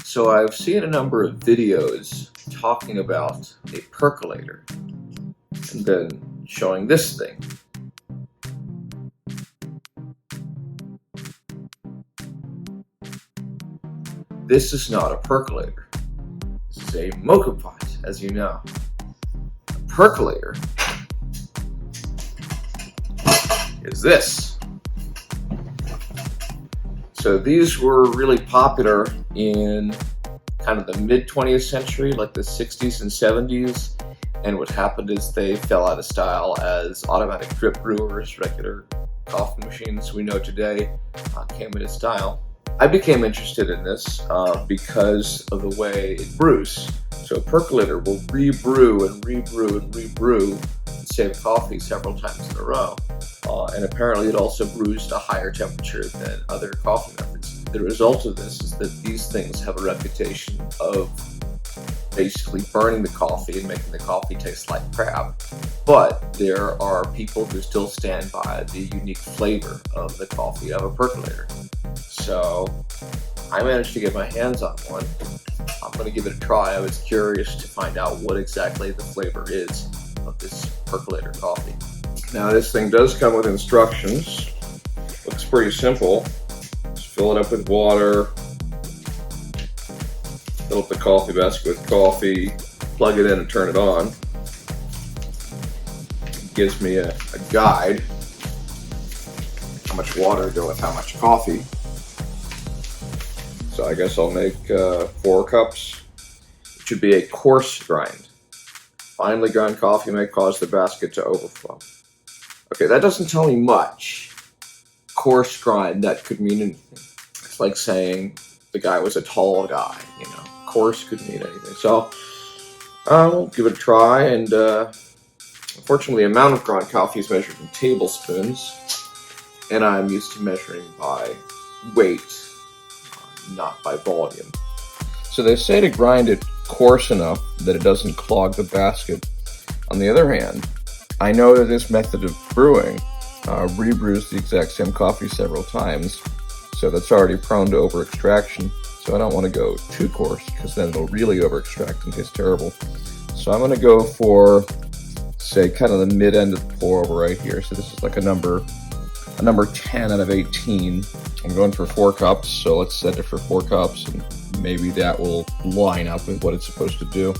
So I've seen a number of videos talking about a percolator and then showing this thing. This is not a percolator. This is a moka pot, as you know. A percolator is this. So these were really popular in kind of the mid-20th century, like the 60s and 70s. And what happened is they fell out of style as automatic drip brewers, regular coffee machines we know today, came into style. I became interested in this because of the way it brews. So a percolator will rebrew and rebrew and rebrew the same coffee several times in a row. And apparently it also brews to a higher temperature than other coffee methods. The result of this is that these things have a reputation of basically burning the coffee and making the coffee taste like crap. But there are people who still stand by the unique flavor of the coffee of a percolator. So I managed to get my hands on one. I'm going to give it a try. I was curious to find out what exactly the flavor is of this percolator coffee. Now this thing does come with instructions. Looks pretty simple. Just fill it up with water, fill up the coffee basket with coffee, plug it in and turn it on. It gives me a guide, how much water to go with how much coffee. So I guess I'll make 4 cups. It should be a coarse grind. Finely ground coffee may cause the basket to overflow. Okay, that doesn't tell me much. Coarse grind, that could mean anything. It's like saying the guy was a tall guy, you know. Coarse could mean anything. So I'll give it a try, and unfortunately the amount of ground coffee is measured in tablespoons, and I'm used to measuring by weight, not by volume. So they say to grind it coarse enough that it doesn't clog the basket. On the other hand, I know that this method of brewing rebrews the exact same coffee several times, so that's already prone to over-extraction. So I don't want to go too coarse because then it'll really over-extract and taste terrible. So I'm going to go for, say, kind of the mid-end of the pour over right here. So this is like a number 10 out of 18. I'm going for 4 cups, so let's set it for 4 cups, and maybe that will line up with what it's supposed to do.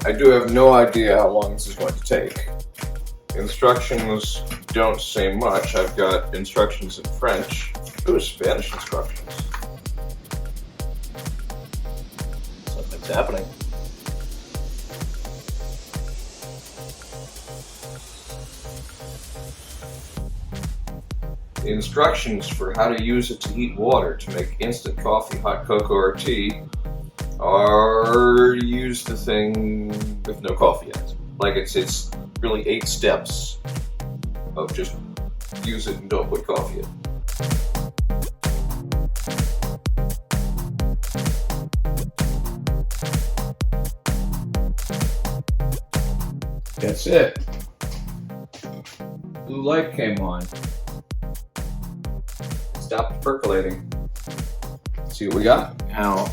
I do have no idea how long this is going to take. The instructions don't say much. I've got instructions in French. Ooh, Spanish instructions. Something's happening. The instructions for how to use it to heat water to make instant coffee, hot cocoa, or tea are use the thing with no coffee in it. Like it's really 8 steps of just use it and don't put coffee in. That's it. Blue light came on. Stopped percolating. Let's see what we got. Now,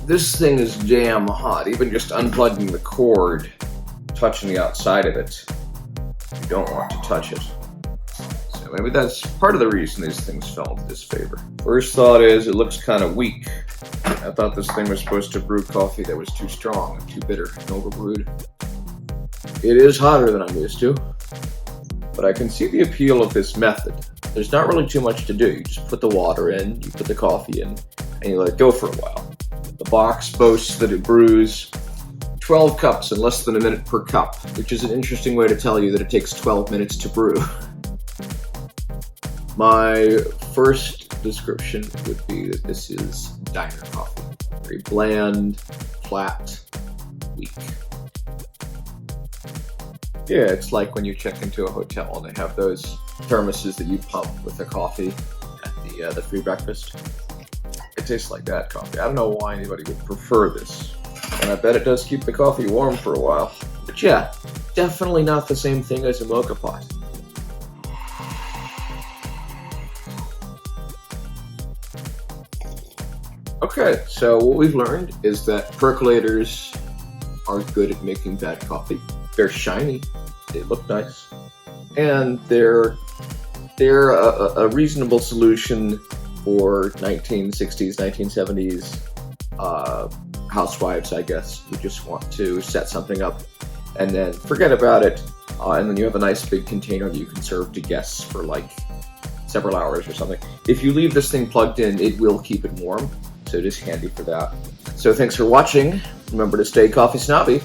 this thing is damn hot. Even just unplugging the cord, touching the outside of it, you don't want to touch it. So maybe that's part of the reason these things fell into disfavor. First thought is it looks kind of weak. I thought this thing was supposed to brew coffee that was too strong and too bitter and overbrewed. It is hotter than I'm used to, but I can see the appeal of this method. There's not really too much to do. You just put the water in, you put the coffee in, and you let it go for a while. The box boasts that it brews 12 cups in less than a minute per cup, which is an interesting way to tell you that it takes 12 minutes to brew. My first description would be that this is diner coffee. Very bland, flat, weak. Yeah, it's like when you check into a hotel and they have those thermoses that you pump with the coffee at the free breakfast. It tastes like that coffee. I don't know why anybody would prefer this. And I bet it does keep the coffee warm for a while. But yeah, definitely not the same thing as a moka pot. Okay, so what we've learned is that percolators are good at making bad coffee. They're shiny, they look nice, and they're a reasonable solution for 1960s, 1970s housewives, I guess, who just want to set something up and then forget about it, and then you have a nice big container that you can serve to guests for like several hours or something. If you leave this thing plugged in, it will keep it warm, so it is handy for that. So thanks for watching. Remember to stay coffee snobby.